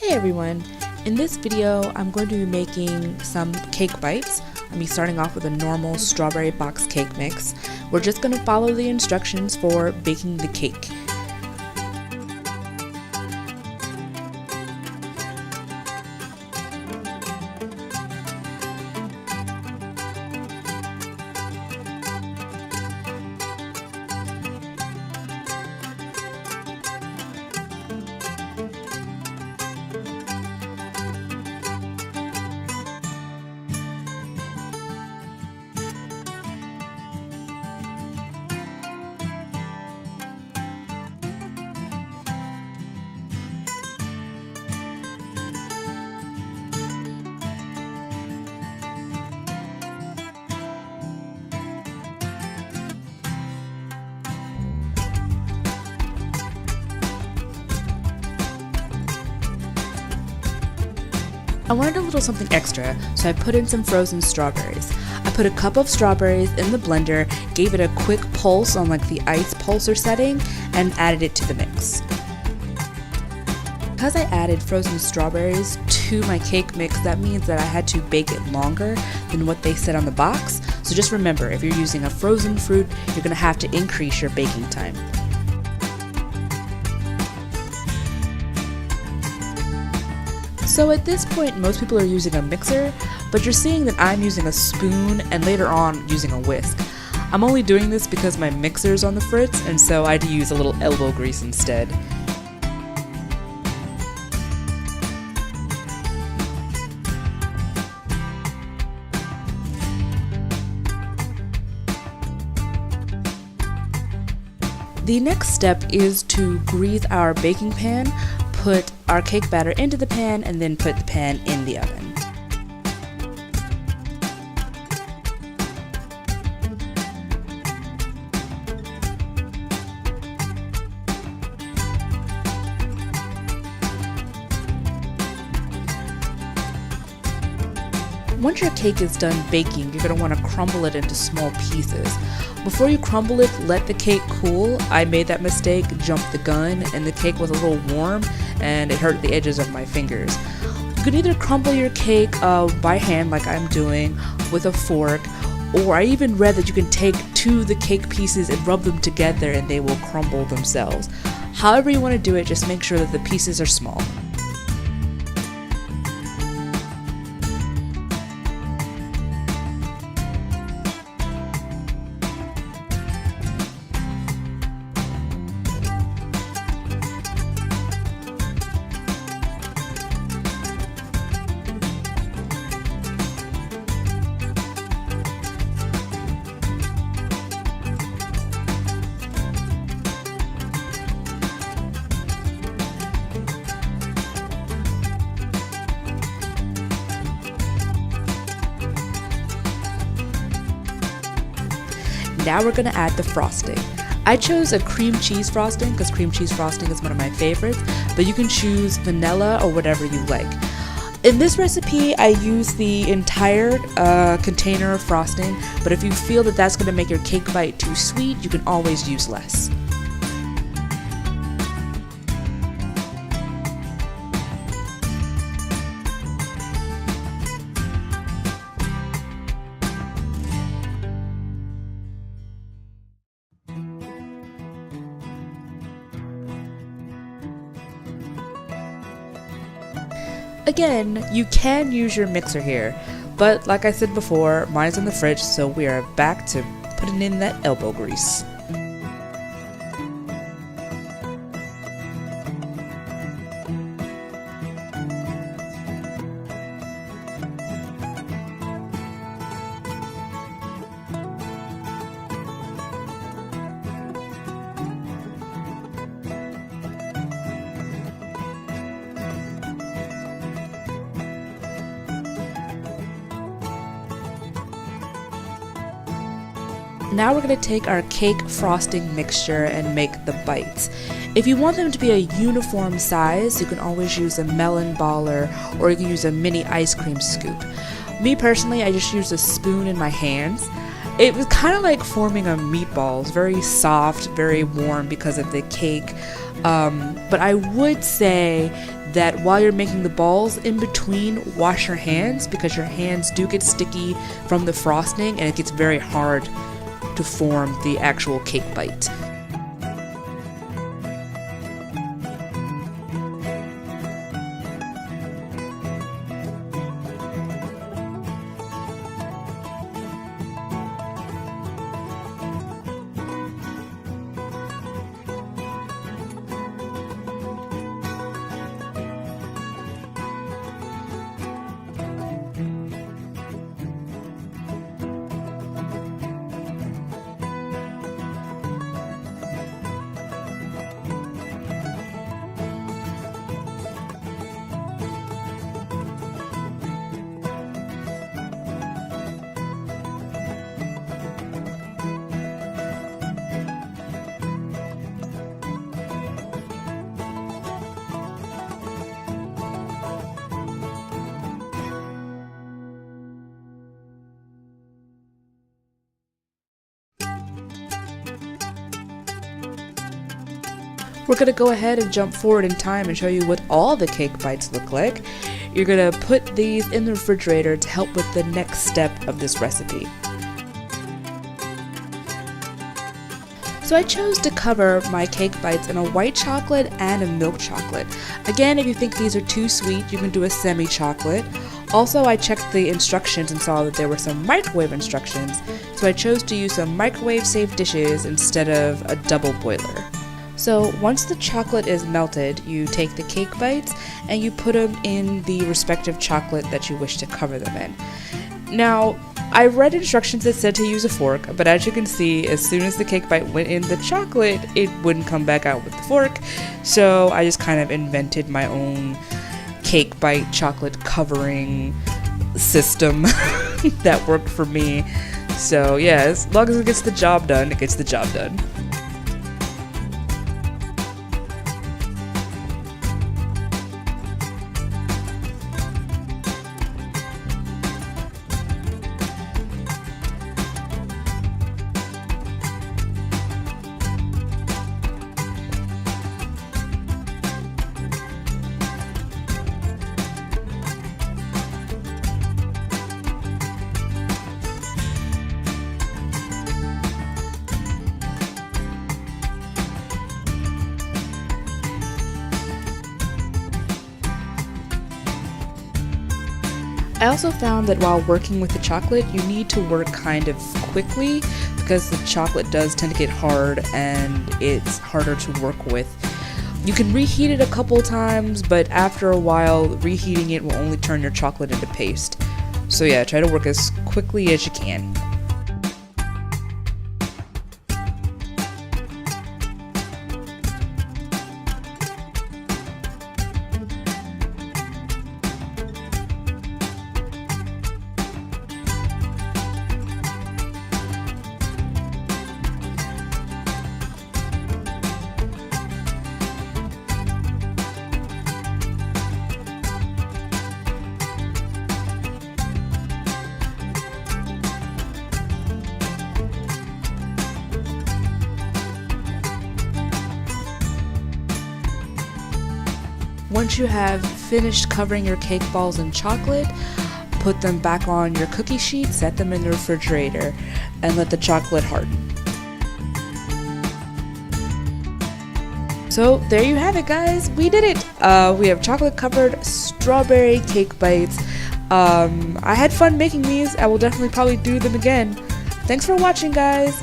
Hey everyone! In this video, I'm going to be making some cake bites. I'll be starting off with a normal strawberry box cake mix. We're just going to follow the instructions for baking the cake. I wanted a little something extra, so I put in some frozen strawberries. I put a cup of strawberries in the blender, gave it a quick pulse on like the ice pulser setting, and added it to the mix. Because I added frozen strawberries to my cake mix, that means that I had to bake it longer than what they said on the box. So just remember, if you're using a frozen fruit, you're going to have to increase your baking time. So at this point, most people are using a mixer, but you're seeing that I'm using a spoon and later on using a whisk. I'm only doing this because my mixer's on the fritz, and so I had to use a little elbow grease instead. The next step is to grease our baking pan, put our cake batter into the pan, and then put the pan in the oven. Once your cake is done baking, you're going to want to crumble it into small pieces. Before you crumble it, let the cake cool. I made that mistake, jumped the gun, and the cake was a little warm and it hurt the edges of my fingers. You can either crumble your cake by hand like I'm doing with a fork, or I even read that you can take two of the cake pieces and rub them together and they will crumble themselves. However you want to do it, just make sure that the pieces are small. Now we're going to add the frosting. I chose a cream cheese frosting because cream cheese frosting is one of my favorites, but you can choose vanilla or whatever you like. In this recipe, I use the entire container of frosting, but if you feel that that's going to make your cake bite too sweet, you can always use less. Again, you can use your mixer here, but like I said before, mine's in the fridge, so we are back to putting in that elbow grease. Now we're going to take our cake frosting mixture and make the bites. If you want them to be a uniform size, you can always use a melon baller or you can use a mini ice cream scoop. Me personally, I just used a spoon in my hands. It was kind of like forming a meatball. It's very soft, very warm because of the cake. But I would say that while you're making the balls, in between, wash your hands, because your hands do get sticky from the frosting and it gets very hard to form the actual cake bite. We're going to go ahead and jump forward in time and show you what all the cake bites look like. You're going to put these in the refrigerator to help with the next step of this recipe. So I chose to cover my cake bites in a white chocolate and a milk chocolate. Again, if you think these are too sweet, you can do a semi-chocolate. Also, I checked the instructions and saw that there were some microwave instructions, so I chose to use some microwave-safe dishes instead of a double boiler. So once the chocolate is melted, you take the cake bites and you put them in the respective chocolate that you wish to cover them in. Now, I read instructions that said to use a fork, but as you can see, as soon as the cake bite went in the chocolate, it wouldn't come back out with the fork. So I just kind of invented my own cake bite chocolate covering system that worked for me. So yeah, as long as it gets the job done, it gets the job done. I also found that while working with the chocolate, you need to work kind of quickly because the chocolate does tend to get hard and it's harder to work with. You can reheat it a couple times, but after a while, reheating it will only turn your chocolate into paste. So yeah, try to work as quickly as you can. Once you have finished covering your cake balls in chocolate, put them back on your cookie sheet, set them in the refrigerator, and let the chocolate harden. So there you have it, guys. We did it. We have chocolate covered strawberry cake bites. I had fun making these. I will definitely probably do them again. Thanks for watching, guys.